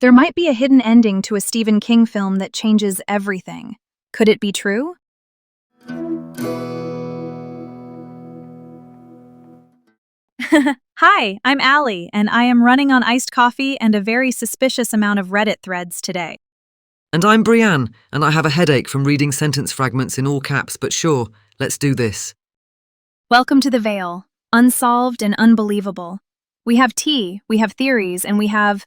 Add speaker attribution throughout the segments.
Speaker 1: There might be a hidden ending to a Stephen King film that changes everything. Could it be true? Hi, I'm Allie, and I am running on iced coffee and a very suspicious amount of Reddit threads today.
Speaker 2: And I'm Brianne, and I have a headache from reading sentence fragments in all caps, but sure, let's do this.
Speaker 1: Welcome to the Veil, Unsolved and Unbelievable. We have tea, we have theories, and we have,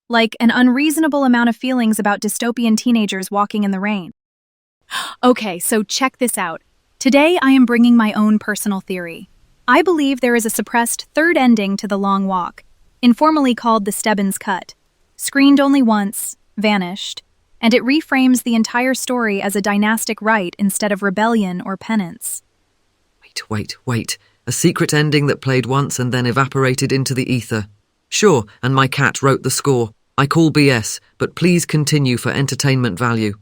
Speaker 1: an unreasonable amount of feelings about dystopian teenagers walking in the rain. Okay, so check this out. Today I am bringing my own personal theory. I believe there is a suppressed third ending to The Long Walk, informally called the Stebbins Cut, screened only once, vanished, and it reframes the entire story as a dynastic rite instead of rebellion or penance.
Speaker 2: Wait. A secret ending that played once and then evaporated into the ether. Sure, and my cat wrote the score. I call BS, but please continue for entertainment value.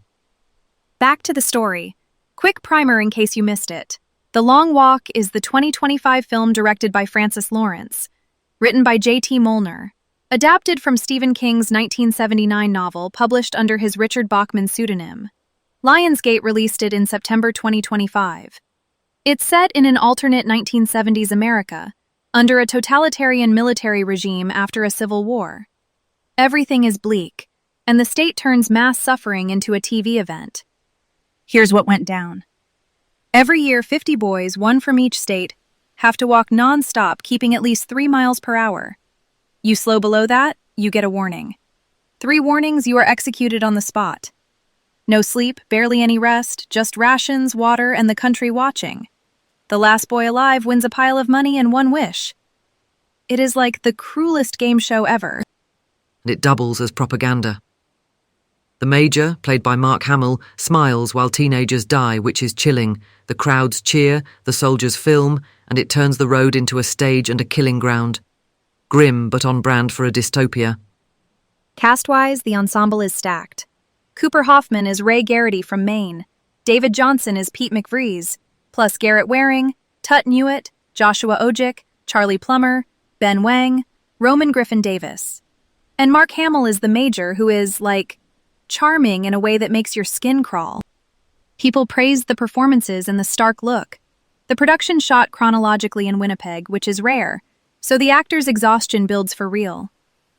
Speaker 1: Back to the story. Quick primer in case you missed it. The Long Walk is the 2025 film directed by Francis Lawrence, written by J.T. Molnar, adapted from Stephen King's 1979 novel published under his Richard Bachman pseudonym. Lionsgate released it in September 2025. It's set in an alternate 1970s America, under a totalitarian military regime after a civil war. Everything is bleak, and the state turns mass suffering into a TV event. Here's what went down. Every year, 50 boys, one from each state, have to walk non-stop, keeping at least 3 miles per hour. You slow below that, you get a warning. 3 warnings, you are executed on the spot. No sleep, barely any rest, just rations, water, and the country watching. The last boy alive wins a pile of money and one wish. It is like the cruelest game show ever.
Speaker 2: And it doubles as propaganda. The Major, played by Mark Hamill, smiles while teenagers die, which is chilling. The crowds cheer, the soldiers film, and it turns the road into a stage and a killing ground. Grim, but on brand for a dystopia.
Speaker 1: Cast-wise, the ensemble is stacked. Cooper Hoffman is Ray Garrity from Maine. David Johnson is Pete McVries, plus Garrett Waring, Tut Newitt, Joshua Ojic, Charlie Plummer, Ben Wang, Roman Griffin Davis. And Mark Hamill is the Major, who is, charming in a way that makes your skin crawl. People praised the performances and the stark look. The production shot chronologically in Winnipeg, which is rare, so the actors' exhaustion builds for real.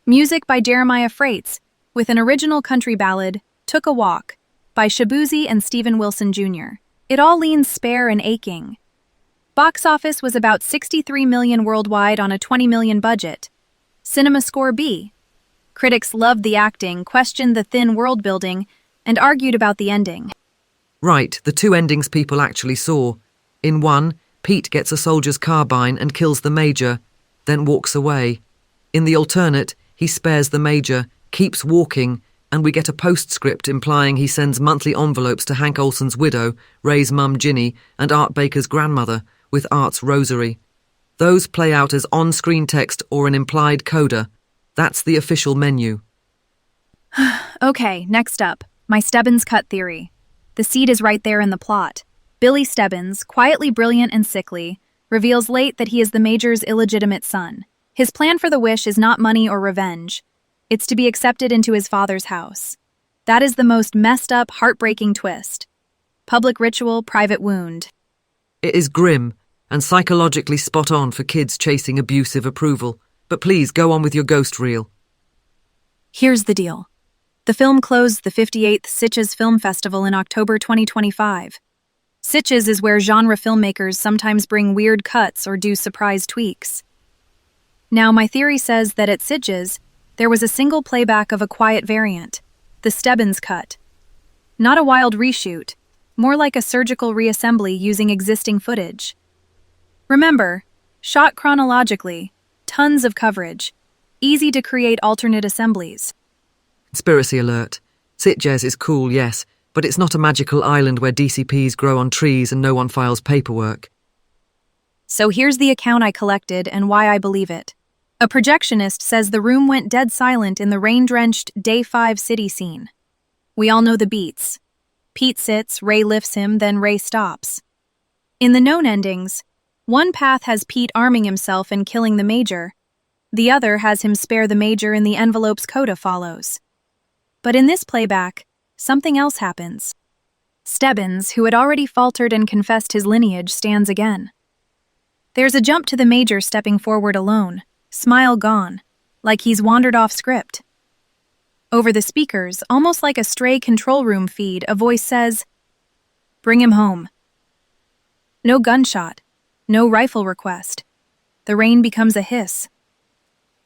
Speaker 1: Music by Jeremiah Freites, with an original country ballad, Took a Walk, by Shabuzi and Stephen Wilson Jr. It all leans spare and aching. Box office was about $63 million worldwide on a $20 million budget. Cinema score B. Critics loved the acting, questioned the thin world building, and argued about the ending.
Speaker 2: Right, the 2 endings people actually saw. In one, Pete gets a soldier's carbine and kills the Major, then walks away. In the alternate, he spares the Major, keeps walking, and we get a postscript implying he sends monthly envelopes to Hank Olson's widow, Ray's mum Ginny, and Art Baker's grandmother, with Art's rosary. Those play out as on-screen text or an implied coda. That's the official menu.
Speaker 1: Okay, next up, my Stebbins Cut theory. The seed is right there in the plot. Billy Stebbins, quietly brilliant and sickly, reveals late that he is the Major's illegitimate son. His plan for the wish is not money or revenge. It's to be accepted into his father's house. That is the most messed up, heartbreaking twist. Public ritual, private wound.
Speaker 2: It is grim and psychologically spot on for kids chasing abusive approval. But please, go on with your ghost reel.
Speaker 1: Here's the deal. The film closed the 58th Sitges Film Festival in October 2025. Sitges is where genre filmmakers sometimes bring weird cuts or do surprise tweaks. Now, my theory says that at Sitges, there was a single playback of a quiet variant, the Stebbins Cut. Not a wild reshoot, more like a surgical reassembly using existing footage. Remember, shot chronologically, tons of coverage. Easy to create alternate assemblies.
Speaker 2: Conspiracy alert. Sitges is cool, yes, but it's not a magical island where DCPs grow on trees and no one files paperwork.
Speaker 1: So here's the account I collected and why I believe it. A projectionist says the room went dead silent in the rain-drenched Day 5 city scene. We all know the beats. Pete sits, Ray lifts him, then Ray stops. In the known endings, one path has Pete arming himself and killing the Major. The other has him spare the Major and the envelope's coda follows. But in this playback, something else happens. Stebbins, who had already faltered and confessed his lineage, stands again. There's a jump to the Major stepping forward alone, smile gone, like he's wandered off script. Over the speakers, almost like a stray control room feed, a voice says, "Bring him home." No gunshot, no rifle request. The rain becomes a hiss.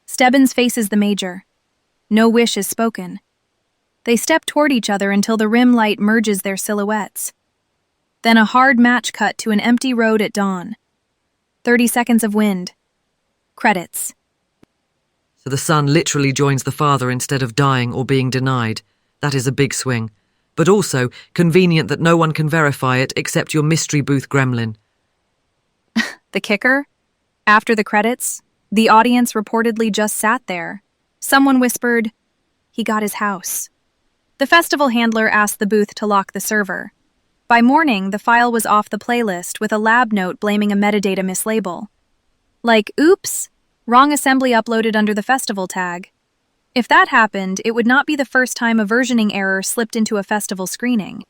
Speaker 1: Stebbins faces the Major. No wish is spoken. They step toward each other until the rim light merges their silhouettes. Then a hard match cut to an empty road at dawn. 30 seconds of wind. Credits.
Speaker 2: So the son literally joins the father instead of dying or being denied. That is a big swing. But also convenient that no one can verify it except your mystery booth gremlin.
Speaker 1: The kicker? After the credits, the audience reportedly just sat there. Someone whispered, "He got his house." The festival handler asked the booth to lock the server. By morning, the file was off the playlist with a lab note blaming a metadata mislabel. Like, oops, wrong assembly uploaded under the festival tag. If that happened, it would not be the first time a versioning error slipped into a festival screening.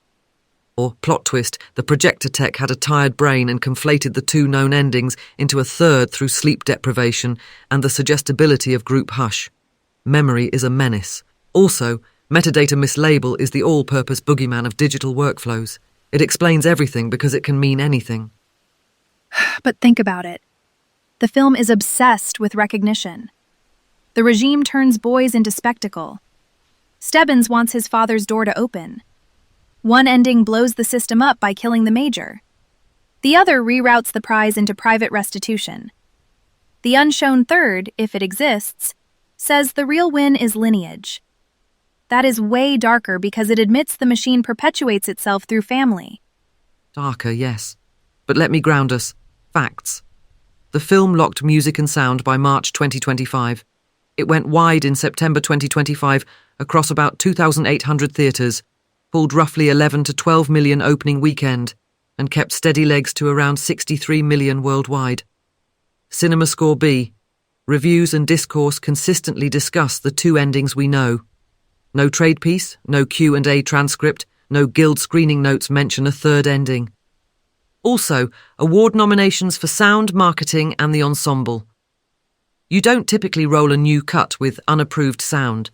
Speaker 2: Or, plot twist, the projector tech had a tired brain and conflated the two known endings into a third through sleep deprivation and the suggestibility of group hush. Memory is a menace. Also, metadata mislabel is the all-purpose boogeyman of digital workflows. It explains everything because it can mean anything.
Speaker 1: But think about it. The film is obsessed with recognition. The regime turns boys into spectacle. Stebbins wants his father's door to open. One ending blows the system up by killing the Major. The other reroutes the prize into private restitution. The unshown third, if it exists, says the real win is lineage. That is way darker because it admits the machine perpetuates itself through family.
Speaker 2: Darker, yes. But let me ground us. Facts. The film locked music and sound by March 2025. It went wide in September 2025 across about 2,800 theatres, pulled roughly 11 to 12 million opening weekend, and kept steady legs to around 63 million worldwide. Cinema Score B. Reviews and discourse consistently discuss the two endings we know. No trade piece, no Q&A transcript, no guild screening notes mention a third ending. Also, award nominations for sound, marketing and the ensemble. You don't typically roll a new cut with unapproved sound.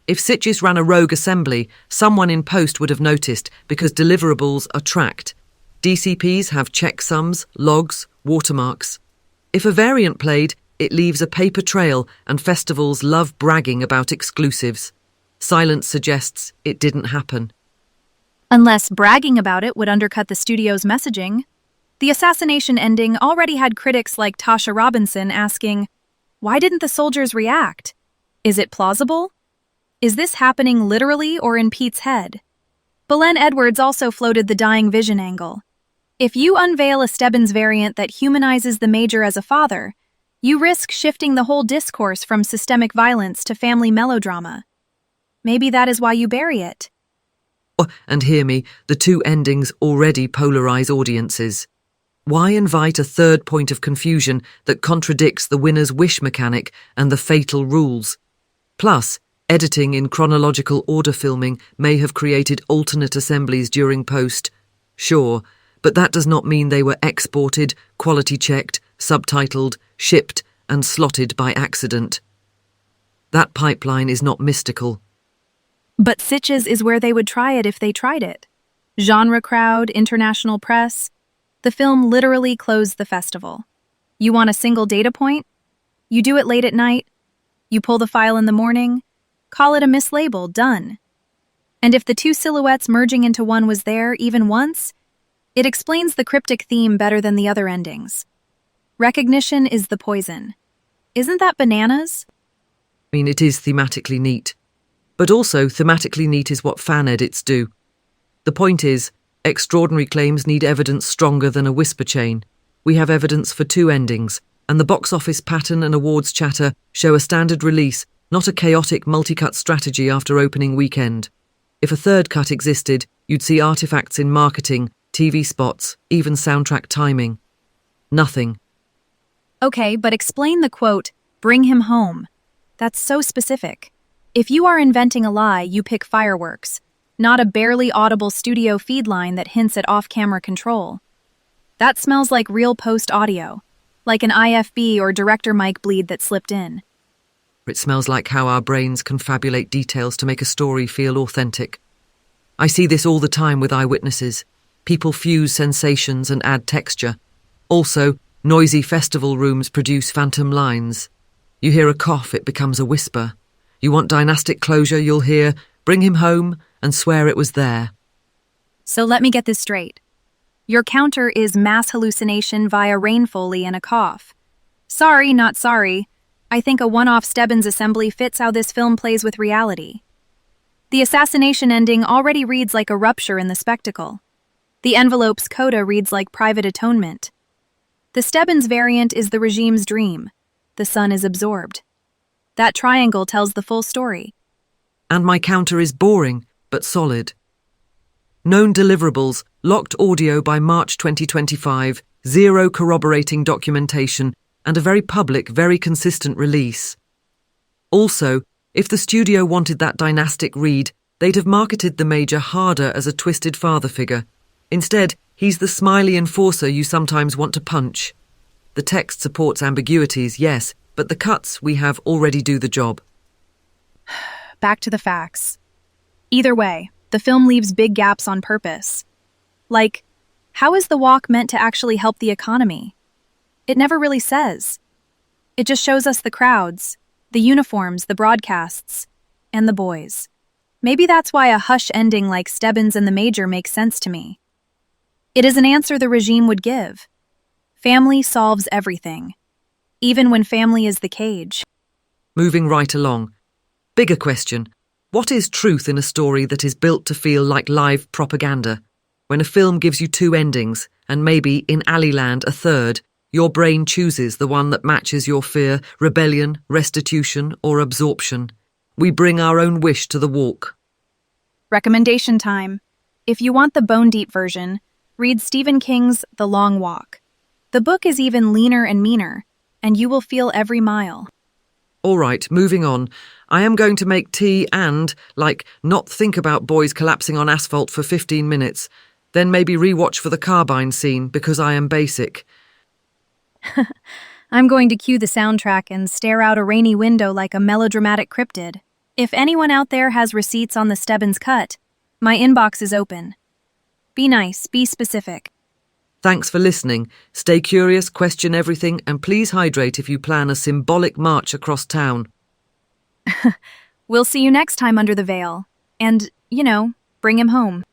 Speaker 2: If Sitges ran a rogue assembly, someone in post would have noticed because deliverables are tracked. DCPs have checksums, logs, watermarks. If a variant played, it leaves a paper trail and festivals love bragging about exclusives. Silence suggests it didn't happen.
Speaker 1: Unless bragging about it would undercut the studio's messaging. The assassination ending already had critics like Tasha Robinson asking, "Why didn't the soldiers react? Is it plausible? Is this happening literally or in Pete's head?" Belen Edwards also floated the dying vision angle. If you unveil a Stebbins variant that humanizes the Major as a father, you risk shifting the whole discourse from systemic violence to family melodrama. Maybe that is why you bury it.
Speaker 2: And hear me, the two endings already polarize audiences. Why invite a third point of confusion that contradicts the winner's wish mechanic and the fatal rules? Plus, editing in chronological order filming may have created alternate assemblies during post. Sure, but that does not mean they were exported, quality-checked, subtitled, shipped, and slotted by accident. That pipeline is not mystical.
Speaker 1: But Sitges is where they would try it if they tried it. Genre crowd, international press. The film literally closed the festival. You want a single data point? You do it late at night. You pull the file in the morning. Call it a mislabel, done. And if the two silhouettes merging into one was there even once, it explains the cryptic theme better than the other endings. Recognition is the poison. Isn't that bananas?
Speaker 2: I mean, it is thematically neat. But also, thematically neat is what fan edits do. The point is, extraordinary claims need evidence stronger than a whisper chain. We have evidence for two endings, and the box office pattern and awards chatter show a standard release, not a chaotic multi-cut strategy after opening weekend. If a third cut existed, you'd see artifacts in marketing, TV spots, even soundtrack timing. Nothing.
Speaker 1: Okay, but explain the quote, "Bring him home." That's so specific. If you are inventing a lie, you pick fireworks, not a barely audible studio feed line that hints at off-camera control. That smells like real post audio, like an IFB or director mic bleed that slipped in.
Speaker 2: It smells like how our brains confabulate details to make a story feel authentic. I see this all the time with eyewitnesses. People fuse sensations and add texture. Also, noisy festival rooms produce phantom lines. You hear a cough, it becomes a whisper. You want dynastic closure, you'll hear, "Bring him home," and swear it was there.
Speaker 1: So let me get this straight. Your counter is mass hallucination via rain foley and a cough. Sorry, not sorry. I think a one-off Stebbins assembly fits how this film plays with reality. The assassination ending already reads like a rupture in the spectacle. The envelope's coda reads like private atonement. The Stebbins variant is the regime's dream. The son is absorbed. That triangle tells the full story.
Speaker 2: And my counter is boring, but solid. Known deliverables, locked audio by March 2025, zero corroborating documentation, and a very public, very consistent release. Also, if the studio wanted that dynastic read, they'd have marketed the Major harder as a twisted father figure. Instead, he's the smiley enforcer you sometimes want to punch. The text supports ambiguities, yes, but the cuts we have already do the job.
Speaker 1: Back to the facts. Either way, the film leaves big gaps on purpose. Like, how is the walk meant to actually help the economy? It never really says. It just shows us the crowds, the uniforms, the broadcasts, and the boys. Maybe that's why a hush ending like Stebbins and the Major makes sense to me. It is an answer the regime would give. Family solves everything, even when family is the cage.
Speaker 2: Moving right along. Bigger question. What is truth in a story that is built to feel like live propaganda? When a film gives you two endings, and maybe, in Alleyland, a third, your brain chooses the one that matches your fear, rebellion, restitution, or absorption. We bring our own wish to the walk.
Speaker 1: Recommendation time. If you want the bone-deep version, read Stephen King's The Long Walk. The book is even leaner and meaner, and you will feel every mile.
Speaker 2: All right, moving on. I am going to make tea and, not think about boys collapsing on asphalt for 15 minutes. Then maybe rewatch for the carbine scene because I am basic.
Speaker 1: I'm going to cue the soundtrack and stare out a rainy window like a melodramatic cryptid. If anyone out there has receipts on the Stebbins cut, my inbox is open. Be nice, be specific.
Speaker 2: Thanks for listening. Stay curious, question everything, and please hydrate if you plan a symbolic march across town.
Speaker 1: We'll see you next time under the veil. And, bring him home.